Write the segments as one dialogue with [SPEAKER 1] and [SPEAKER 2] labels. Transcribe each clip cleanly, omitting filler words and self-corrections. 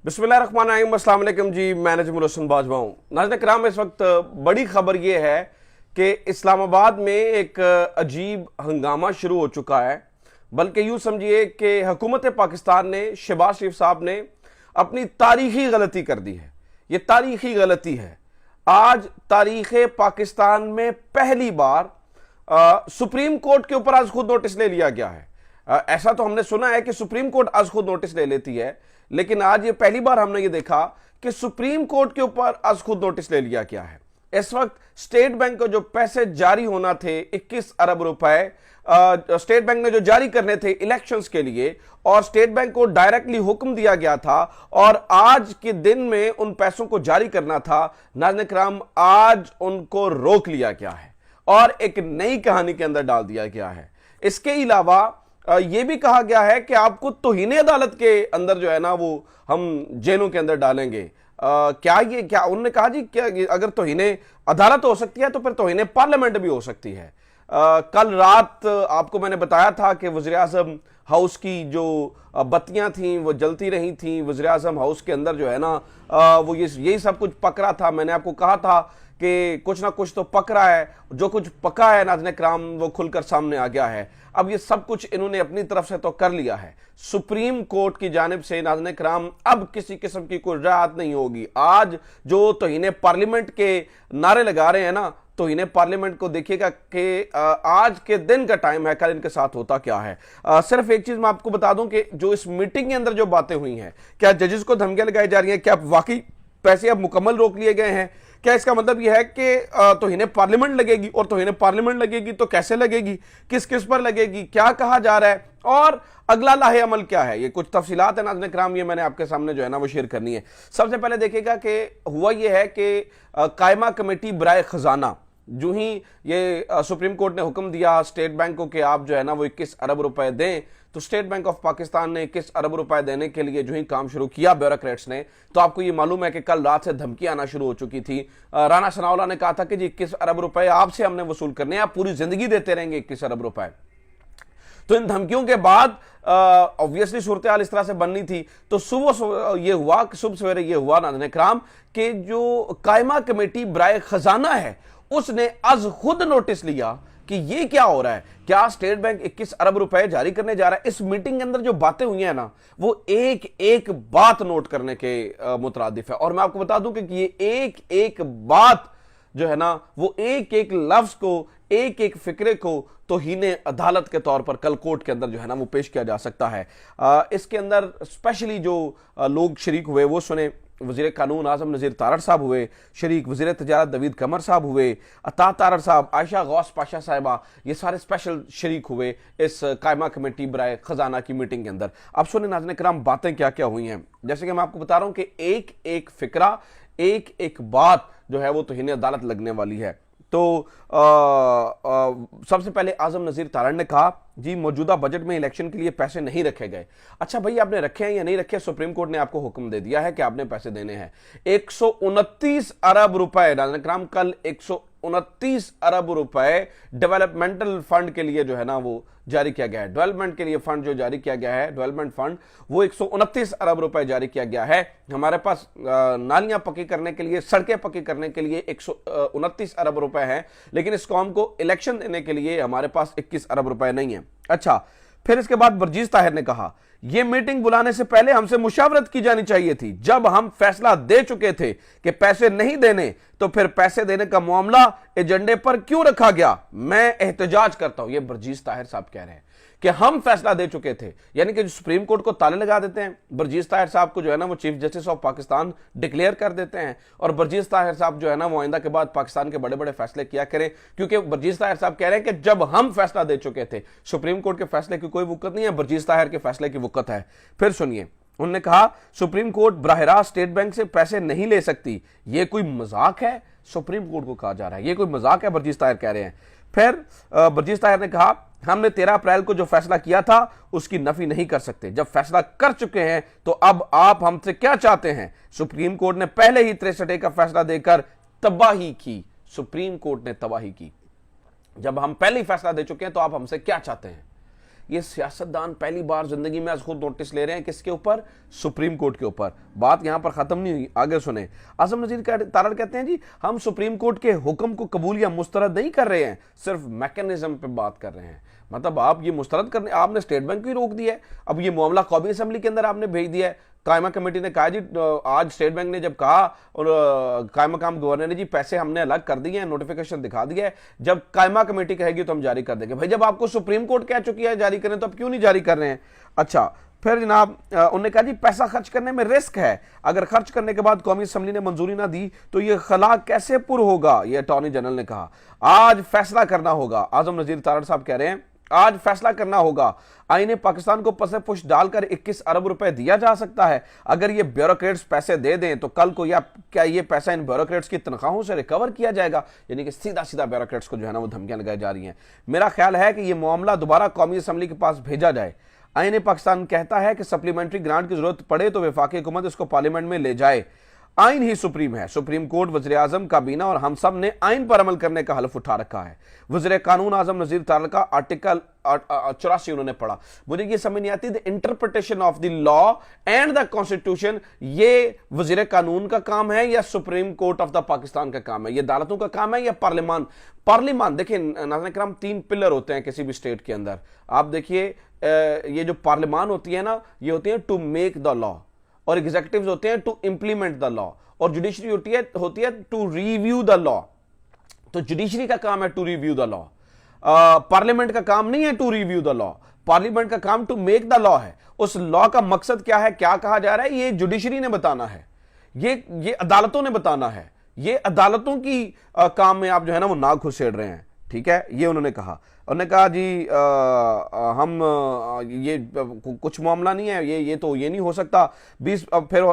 [SPEAKER 1] बिस्मिल्लाहिर्रहमानिर्रहीम, अस्सलाम वालेकुम जी। मैं नजमुल हसन बाजवा हूँ। नाज़रीन कराम, इस वक्त बड़ी खबर ये है कि इस्लामाबाद में एक अजीब हंगामा शुरू हो चुका है। बल्कि यूँ समझिए कि हुकूमत पाकिस्तान ने, शहबाज शरीफ साहब ने अपनी तारीखी गलती कर दी है। ये तारीखी गलती है। आज तारीख पाकिस्तान में पहली बार सुप्रीम कोर्ट के ऊपर आज खुद नोटिस ले लिया गया है। ऐसा तो हमने सुना है कि सुप्रीम कोर्ट आज खुद नोटिस ले लेती है, लेकिन आज ये पहली बार हमने ये देखा कि सुप्रीम कोर्ट के ऊपर आज खुद नोटिस ले लिया गया है। इस वक्त स्टेट बैंक को जो पैसे जारी होना थे 21 अरब रुपए, स्टेट बैंक ने जो जारी करने थे इलेक्शंस के लिए, और स्टेट बैंक को डायरेक्टली हुक्म दिया गया था और आज के दिन में उन पैसों को जारी करना था। नाज़रीन किराम, आज उनको रोक लिया गया है और एक नई कहानी के अंदर डाल दिया गया है। इसके अलावा यह भी कहा गया है कि आपको तौहीन अदालत के अंदर जो है ना, वो हम जेलों के अंदर डालेंगे। क्या उन्होंने कहा जी, क्या अगर तौहीन अदालत हो सकती है तो फिर तौहीन पार्लियामेंट भी हो सकती है। कल रात आपको मैंने बताया था कि वज़ीर-ए-आज़म हाउस की जो बत्तियां थीं वो जलती रही थीं। वज़ीर-ए-आज़म हाउस के अंदर जो है ना, वो यही सब कुछ पक रहा था। मैंने आपको कहा था कि कुछ ना कुछ तो पक रहा है। जो कुछ पका है नाज़रीन किराम, वो खुलकर सामने आ गया है। अब ये सब कुछ इन्होंने अपनी तरफ से तो कर लिया है। सुप्रीम कोर्ट की जानिब से नाज़रीन किराम अब किसी किस्म की कोई राहत नहीं होगी। आज जो तौहीन पार्लियामेंट के नारे लगा रहे हैं ना, तौहीन पार्लियामेंट को देखिएगा कि आज के दिन का टाइम है, कल इनके साथ होता क्या है। सिर्फ एक चीज मैं आपको बता दूं कि जो इस मीटिंग के अंदर जो बातें हुई हैं, क्या जजेस को धमकियां लगाई जा रही हैं, क्या वाकई पैसे अब मुकम्मल रोक लिए गए हैं, क्या इसका मतलब यह है कि तौहीन पार्लियामेंट लगेगी, और तौहीन पार्लियामेंट लगेगी तो कैसे लगेगी, किस किस पर लगेगी, क्या कहा जा रहा है, और अगला लाहे अमल क्या है। ये कुछ तफसीलात है नाज़रीन किराम, ये मैंने आपके सामने जो है ना वो शेयर करनी है। सबसे पहले देखिएगा कि हुआ यह है कि कायमा कमेटी बराए खजाना, जो ही ये सुप्रीम कोर्ट ने हुक्म दिया स्टेट बैंक को कि आप जो है ना वो 21 अरब रुपए दें, तो स्टेट बैंक ऑफ पाकिस्तान ने 21 अरब रुपए देने के लिए जो ही काम शुरू किया ब्यूरोक्रेट्स ने, तो आपको ये मालूम है कि कल रात से धमकी आना शुरू हो चुकी थी। राना सनाउल्लाह ने कहा था कि जी 21 अरब रुपए आपसे हमने वसूल करने हैं, आप पूरी जिंदगी देते रहेंगे 21 अरब रुपए। तो इन धमकियों के बाद ऑब्वियसली सूरत हाल इस तरह से बननी थी। तो सुबह ये हुआ, सुबह सवेरे ये हुआ नाज़रीन किराम कि जो कायमा कमेटी बराए खजाना है उसने आज खुद नोटिस लिया कि ये क्या हो रहा है। क्या स्टेट बैंक 21 अरब रुपए जारी करने जा रहा है। इस मीटिंग के अंदर जो बातें हुई हैं ना, वो एक एक बात नोट करने के मुतरादिफ है। और मैं आपको बता दूं कि ये एक एक बात जो है ना, वो एक एक लफ्ज को, एक एक फिक्रे को तौहीन अदालत के तौर पर कल कोर्ट के अंदर जो है ना वो पेश किया जा सकता है। इसके अंदर स्पेशली जो लोग शरीक हुए वो सुने। वज़ीर कानून आज़म नज़ीर तारड़ साहब हुए शरीक, वज़ीर तजारत दवीद कमर साहब हुए, अता तारड़ साहब, आयशा गौस पाशा साहिबा, ये सारे स्पेशल शरीक हुए इस कायमा कमेटी बराए खजाना की मीटिंग के अंदर। अब सुने नाज़रीन किराम बातें क्या क्या हुई हैं। जैसे कि मैं आपको बता रहा हूं कि एक एक फिक्रा, एक एक बात जो है वो तौहीन अदालत लगने वाली है। तो सबसे पहले आजम नज़ीर तारड़ ने कहा जी मौजूदा बजट में इलेक्शन के लिए पैसे नहीं रखे गए। अच्छा भाई, आपने रखे हैं या नहीं रखे, सुप्रीम कोर्ट ने आपको हुक्म दे दिया है कि आपने पैसे देने हैं। 129 अरब रुपए नाज़रीन किराम, कल 129 अरब रुपए डेवलपमेंटल फंड के लिए जो है ना वो जारी किया गया है। डेवलपमेंट के लिए फंड जो जारी किया गया है, डेवलपमेंट फंड, वो 129 अरब रुपए जारी किया गया है। हमारे पास नालियां पक्की करने के लिए, सड़कें पक्की करने के लिए 129 अरब रुपए हैं, लेकिन इस कौम को इलेक्शन देने के लिए हमारे पास 21 अरब रुपए नहीं है। अच्छा, फिर इसके बाद बरजीज ताहिर ने कहा यह मीटिंग बुलाने से पहले हमसे मुशावरत की जानी चाहिए थी। जब हम फैसला दे चुके थे कि पैसे नहीं देने, तो फिर पैसे देने का मामला एजेंडे पर क्यों रखा गया। मैं एहतजाज करता हूं, यह बरजीज ताहिर साहब कह रहे हैं कि हम फैसला दे चुके थे, यानी कि जो सुप्रीम कोर्ट को ताले लगा देते हैं, बरजीज ताहिर साहब को जो है ना वो chief justice of Pakistan declare कर देते हैं, और बरजीज ताहिर साहब जो है ना वो आइंदा के बाद पाकिस्तान के बड़े बड़े फैसले किया करें, क्योंकि बरजीज ताहिर साहब कह रहे हैं कि जब हम फैसला दे चुके थे, सुप्रीम कोर्ट के फैसले की कोई वक़्त नहीं है, बरजीज ताहिर के फैसले की वक़्त है। फिर सुनिए, उन्होंने कहा सुप्रीम कोर्ट बराह रास्त स्टेट बैंक से पैसे नहीं ले सकती, यह कोई मजाक है। सुप्रीम कोर्ट को कहा जा रहा है यह कोई मजाक है, बरजीज ताहिर कह रहे हैं। फिर बरजीज ताहिर ने कहा हमने 13 अप्रैल को जो फैसला किया था उसकी नफी नहीं कर सकते। जब फैसला कर चुके हैं तो अब आप हमसे क्या चाहते हैं। सुप्रीम कोर्ट ने पहले ही 63A का फैसला देकर तबाही की। सुप्रीम कोर्ट ने तबाही की। जब हम पहले ही फैसला दे चुके हैं तो आप हमसे क्या चाहते हैं। یہ سیاستدان پہلی بار زندگی میں از خود نوٹس لے رہے ہیں کس کے اوپر؟ سپریم کورٹ کے اوپر. بات یہاں پر ختم نہیں ہوئی, آگے سنیں. اعظم نذیر تارڑ کہتے ہیں جی ہم سپریم کورٹ کے حکم کو قبول یا مسترد نہیں کر رہے ہیں, صرف میکنزم پہ بات کر رہے ہیں. مطلب آپ یہ مسترد کرنے, آپ نے اسٹیٹ بینک کو ہی روک دیا ہے, اب یہ معاملہ قومی اسمبلی کے اندر آپ نے بھیج دیا ہے. قائمہ کمیٹی نے کہا جی آج اسٹیٹ بینک نے جب کہا اور قائمہ مقام گورنر نے جی پیسے ہم نے الگ کر دیے ہیں, نوٹیفیکیشن دکھا دیا ہے, جب قائمہ کمیٹی کہے گی تو ہم جاری کر دیں گے. بھائی جب آپ کو سپریم کورٹ کہہ چکی ہے جاری کریں تو اب کیوں نہیں جاری کر رہے ہیں؟ اچھا پھر جناب انہوں نے کہا جی پیسہ خرچ کرنے میں رسک ہے, اگر خرچ کرنے کے بعد قومی اسمبلی نے منظوری نہ دی تو یہ خلا کیسے پر ہوگا, یہ اٹارنی جنرل نے کہا. آج فیصلہ کرنا ہوگا, اعظم نذیر تارڑ صاحب کہہ رہے ہیں آج فیصلہ کرنا ہوگا. آئین پاکستان کو پس پش ڈال کر 21 ارب روپے دیا جا سکتا ہے. اگر یہ بیوروکریٹس پیسے دے دیں تو کل کو یا کیا یہ پیسہ ان بیوروکریٹس کی تنخواہوں سے ریکور کیا جائے گا؟ یعنی کہ سیدھا بیوروکریٹس کو جو ہے نا وہ دھمکیاں لگائی جا رہی ہیں. میرا خیال ہے کہ یہ معاملہ دوبارہ قومی اسمبلی کے پاس بھیجا جائے. آئین پاکستان کہتا ہے کہ سپلیمنٹری گرانٹ کی ضرورت پڑے تو وفاقی حکومت اس کو پارلیمنٹ میں لے جائے. آئین ہی سپریم ہے. سپریم کورٹ, وزیر اعظم, کابینہ اور ہم سب نے آئین پر عمل کرنے کا حلف اٹھا رکھا ہے. وزیر قانون اعظم نذیر تارڑ کا آرٹیکل 84 انہوں نے پڑھا. مجھے یہ سمجھ نہیں آتی, the interpretation of the law and the constitution, یہ وزیر قانون کا کام ہے یا supreme court of the Pakistan کا کام ہے؟ یہ عدالتوں کا کام ہے یا پارلیمان؟ دیکھیں ناظرین کرام, 3 پلر ہوتے ہیں کسی بھی اسٹیٹ کے اندر. آپ دیکھیے یہ جو پارلیمان ہوتی ہے نا, یہ ہوتی ہے ٹو میک دا لا, اور ایگزیکٹیوز ہوتے ہیں ٹو امپلیمنٹ دا لا, اور جوڈیشری ہوتی ہے ٹو ریویو دا لا. تو جوڈیشری کا کام ہے to review the law, parliament کا کام نہیں ہے to review the law. Parliament کا کام ٹو میک دا لا ہے. اس لا کا مقصد کیا ہے, کیا کہا جا رہا ہے, یہ جوڈیشری نے بتانا ہے, یہ عدالتوں نے بتانا ہے. یہ عدالتوں کی کام میں آپ جو ہے نا وہ ناک گھسیڑ رہے ہیں. ٹھیک ہے, یہ انہوں نے کہا. انہوں نے کہا جی ہم یہ کچھ معاملہ نہیں ہے, یہ تو یہ نہیں ہو سکتا. پھر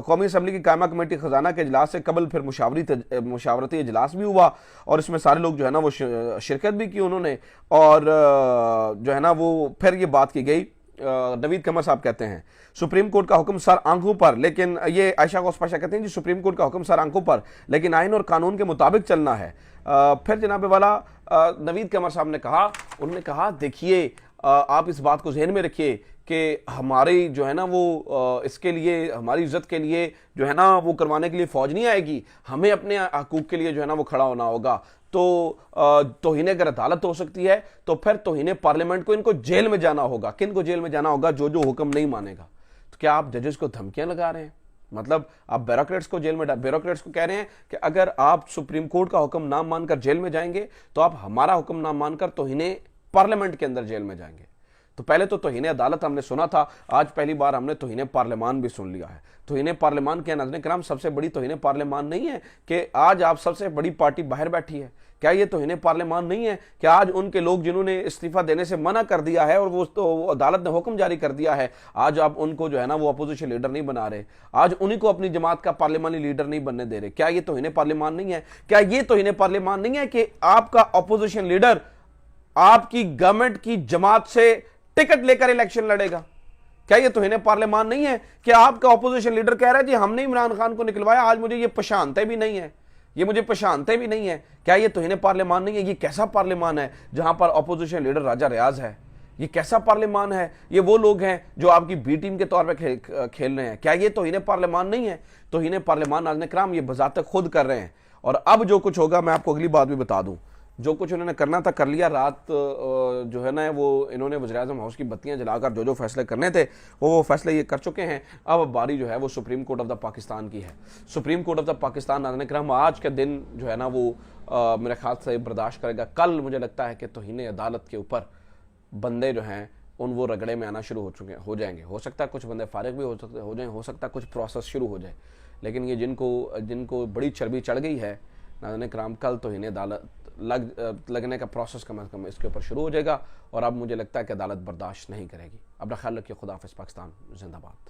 [SPEAKER 1] قومی اسمبلی کی قائمہ کمیٹی خزانہ کے اجلاس سے قبل پھر مشاورتی اجلاس بھی ہوا, اور اس میں سارے لوگ جو ہے نا وہ شرکت بھی کی انہوں نے, اور جو ہے نا وہ پھر یہ بات کی گئی. نوید قمر صاحب کہتے ہیں سپریم کورٹ کا حکم سر آنکھوں پر, لیکن یہ عائشہ غوث پاشا کہتے ہیں جی سپریم کورٹ کا حکم سر آنکھوں پر, لیکن آئین اور قانون کے مطابق چلنا ہے. پھر جناب والا نوید قمر صاحب نے کہا, انہوں نے کہا دیکھیے آپ اس بات کو ذہن میں رکھیے کہ ہماری جو ہے نا وہ اس کے لیے, ہماری عزت کے لیے جو ہے نا وہ کروانے کے لیے فوج نہیں آئے گی, ہمیں اپنے حقوق کے لیے جو ہے نا وہ کھڑا ہونا ہوگا. تو توہین اگر عدالت ہو سکتی ہے تو پھر توہین پارلیمنٹ کو ان کو جیل میں جانا ہوگا. کن کو جیل میں جانا ہوگا؟ جو حکم نہیں مانے گا. تو کیا آپ ججز کو دھمکیاں لگا رہے ہیں؟ مطلب آپ بیوروکریٹس کو جیل میں بیوروکریٹس کو کہہ رہے ہیں کہ اگر آپ سپریم کورٹ کا حکم نہ مان کر جیل میں جائیں گے تو آپ ہمارا حکم نہ مان کر توہین پارلیمنٹ کے اندر جیل میں جائیں گے. تو پہلے تو توہین عدالت ہم نے سنا تھا, آج پہلی بار ہم نے توہین پارلیمان بھی سن لیا ہے. توہین پارلیمان کے ناظرین کرام سب سے بڑی توہین پارلیمان نہیں ہے کہ آج آپ سب سے بڑی پارٹی باہر بیٹھی ہے. کیا یہ توہین پارلیمان نہیں ہے کہ آج ان کے لوگ جنہوں نے استعفیٰ دینے سے منع کر دیا ہے اور وہ عدالت نے حکم جاری کر دیا ہے, آج آپ ان کو جو ہے نا وہ اپوزیشن لیڈر نہیں بنا رہے, آج انہی کو اپنی جماعت کا پارلیمانی لیڈر نہیں بننے دے رہے. کیا یہ توہین پارلیمان نہیں ہے؟ کیا یہ توہین پارلیمان نہیں ہے کہ آپ کا اپوزیشن لیڈر آپ کی گورنمنٹ کی جماعت سے ٹکٹ لے کر الیکشن لڑے گا؟ کیا یہ توہین پارلیمان نہیں ہے کہ آپ کا اپوزیشن لیڈر کہہ رہا ہے جی ہم نے عمران خان کو نکلوایا, آج مجھے یہ پہچانتے بھی نہیں ہے, یہ مجھے پہچانتے بھی نہیں ہے؟ کیا یہ توہین پارلیمان نہیں ہے؟ یہ کیسا پارلیمان ہے جہاں پر اپوزیشن لیڈر راجہ ریاض ہے؟ یہ کیسا پارلیمان ہے؟ یہ وہ لوگ ہیں جو آپ کی بی ٹیم کے طور پہ کھیل رہے ہیں. کیا یہ توہین پارلیمان نہیں ہے؟ توہین پارلیمان ناظرین کرام یہ بذات خود کر رہے ہیں. اور اب جو کچھ ہوگا میں آپ کو اگلی بات بھی بتا دوں, جو کچھ انہوں نے کرنا تھا کر لیا. رات جو ہے نا وہ انہوں نے وزیراعظم ہاؤس کی بتیاں جلا کر جو فیصلے کرنے تھے وہ فیصلے یہ کر چکے ہیں. اب باری جو ہے وہ supreme court of the Pakistan کی ہے. Supreme court of the Pakistan ناظرین کرام آج کے دن جو ہے نا وہ میرے خیال سے برداشت کرے گا. کل مجھے لگتا ہے کہ توہین عدالت کے اوپر بندے جو ہیں وہ رگڑے میں آنا شروع ہو جائیں گے. ہو سکتا ہے کچھ بندے فارغ بھی ہو جائیں, ہو سکتا ہے کچھ پروسیس شروع ہو جائے, لیکن یہ جن کو بڑی چربی چڑھ گئی ہے ناظرین کرام, کل توہین عدالت لگنے کا پروسیس کم از کم اس کے اوپر شروع ہو جائے گا, اور اب مجھے لگتا ہے کہ عدالت برداشت نہیں کرے گی. اپنا خیال رکھیے. خدا حافظ. پاکستان زندہ باد.